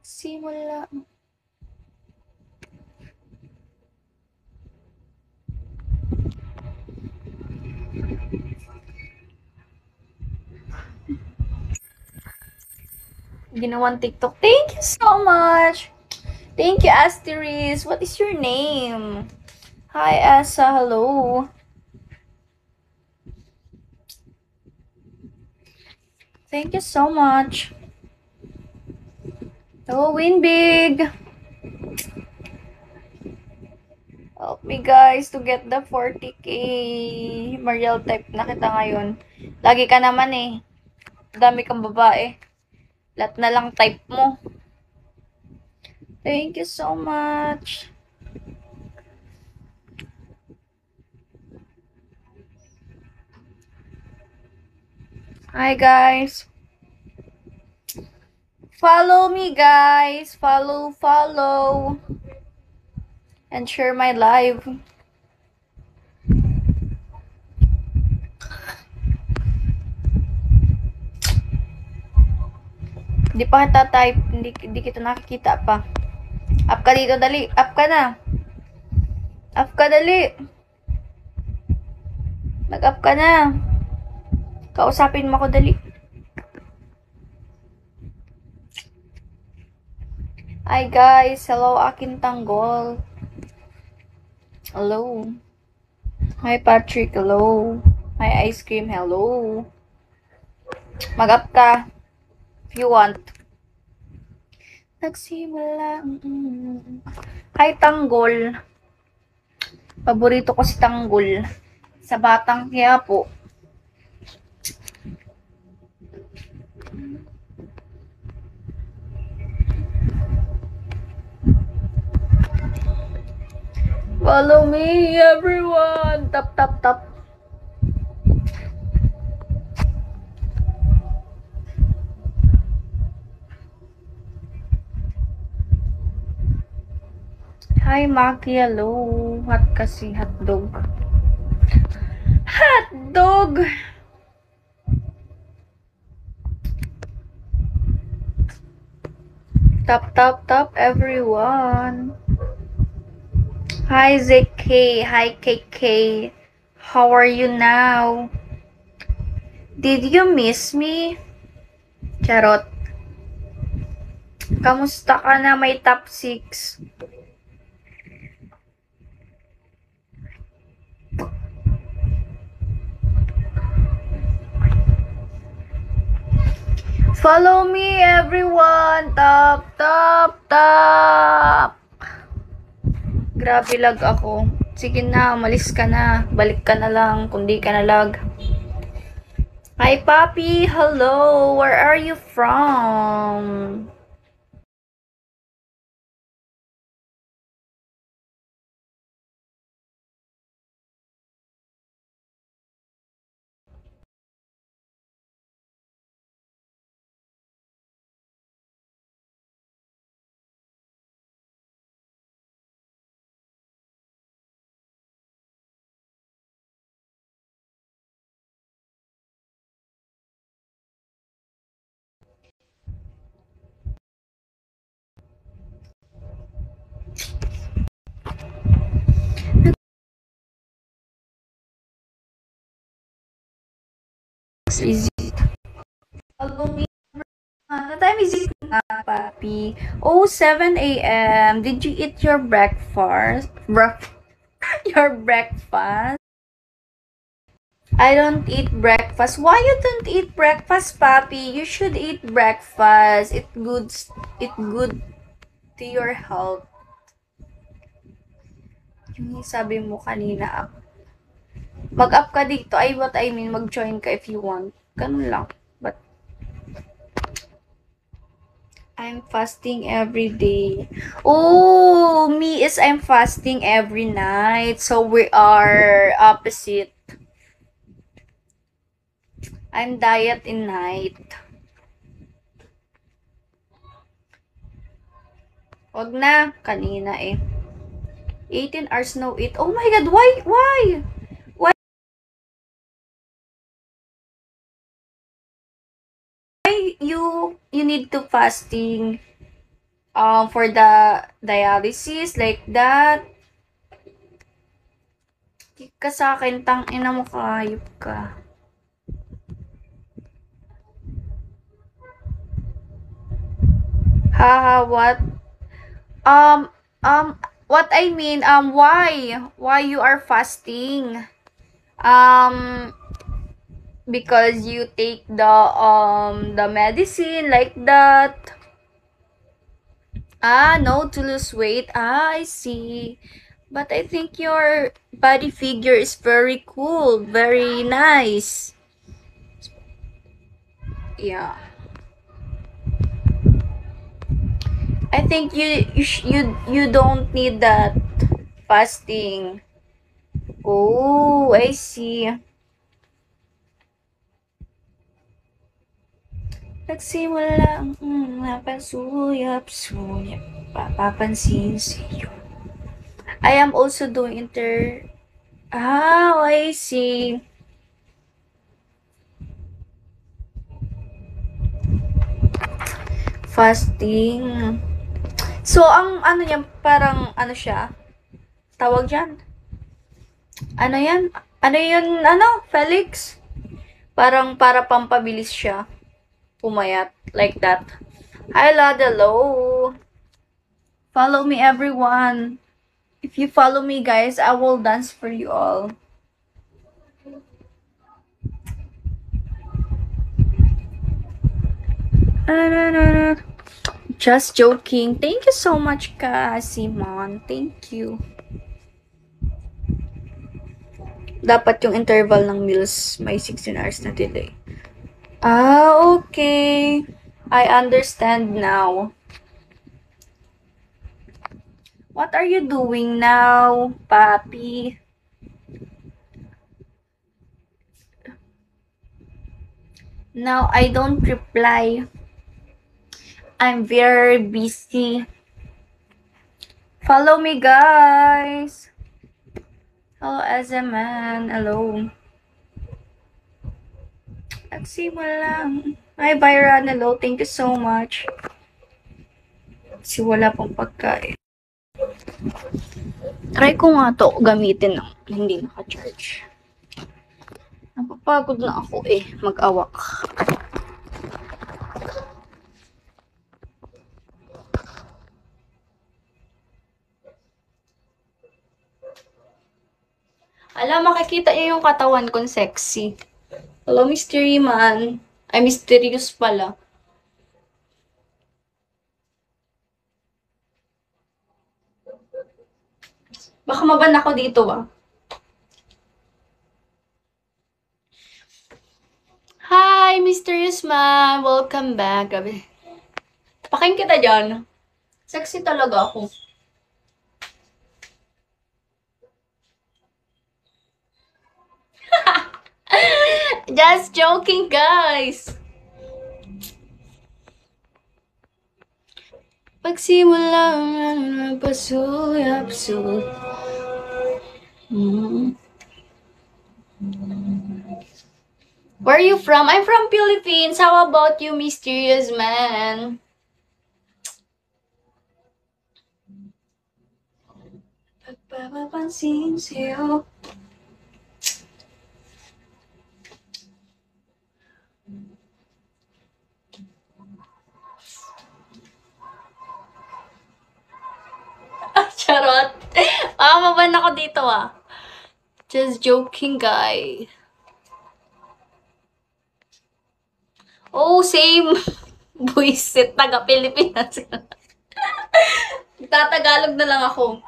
Simula. Ginawang TikTok. Thank you so much. Thank you, Asteris. What is your name? Hi, Asa. Hello. Thank you so much. Hello, Win Big. Help me guys to get the 40k. Mariel type na kita ngayon. Lagi ka naman eh. Dami kang babae. Lahat na lang type mo. Thank you so much. Hi guys. Follow me guys. Follow. And share my live. Hindi pa kita type. Hindi kita nakikita pa. Up ka dito, dali. Up ka na. Up ka, dali. Nag-up ka na. Kausapin mo ko, dali. Hi guys. Hello, akin tanggol. Hello. Hi Patrick. Hello. Hi Ice Cream. Hello. Mag-up ka. If you want. Nagsimula. Hi tanggol. Paborito ko si tanggol. Sa Batang Quiapo. Follow me, everyone. Tap. Hi, Maki. Hello. Hot kasi hotdog. Hotdog! Tap, everyone. Hi, ZK. Hi, KK. How are you now? Did you miss me? Charot. Kamusta ka na may top 6? Follow me, everyone. Tap. Grabe lag ako. Sige na, umalis ka na. Balik ka na lang kung di ka na lag. Hi, Papi. Hello. Where are you from? It's easy. Follow me. What time is it na, Papi? Oh, 7 a.m. Did you eat your breakfast? Your breakfast? I don't eat breakfast. Why you don't eat breakfast, Papi? You should eat breakfast. It good to your health. Yung sabi mo kanina, mag-up ka dito. What I mean, mag-join ka if you want. Ganun lang. But I'm fasting every day. Oh, me is I'm fasting every night. So we are opposite. I'm diet in night. Wag na. Kanina eh. 18 hours no eat. Oh my God, why? Why you need to fasting for the dialysis, like that. Di ka sa akin, tang ina mo, kahayop ka. Haha, what? Um, what I mean, why you are fasting? Because you take the medicine like that. No, to lose weight. I see. But I think your body figure is very cool, very nice. Yeah. I think you don't need that fasting. Oh, I see. Nagsimula ang napasuyap-suyap, papapansin sa'yo. I am also doing I see. Fasting. So, ang ano niya, parang ano siya, tawag dyan. Ano yan? Ano yun, Felix? Parang para pampabilis siya. Pumayat. Like that. Hi, Lada, hello. Follow me, everyone. If you follow me, guys, I will dance for you all. Just joking. Thank you so much, ka, Simon. Thank you. Dapat yung interval ng meals may 16 hours na delay. Okay. I understand now. What are you doing now, Papi? Now I don't reply. I'm very busy. Follow me, guys. Hello, Azaman. Hello. Nagsimula lang. Hi, Byron. Hello. Thank you so much. Kasi wala pang pagkain. Try ko nga to gamitin ng hindi naka-charge. Napapagod na ako mag-awak. Alam, makikita niyo yung katawan kong sexy. Hello, mystery man. Ay, mysterious pala. Baka maban ako dito, Hi, mysterious man. Welcome back. Grabe. Tapakin kita dyan. Sexy talaga ako. Just joking, guys. Pagsimula ng pasuyap-suyap. Where are you from? I'm from Philippines. How about you, mysterious man? Pagpapapansin sa'yo. Charot. Maban ako dito, Just joking, guys. Oh, same. Buisit, taga-Pilipinas. Tatagalog na lang ako.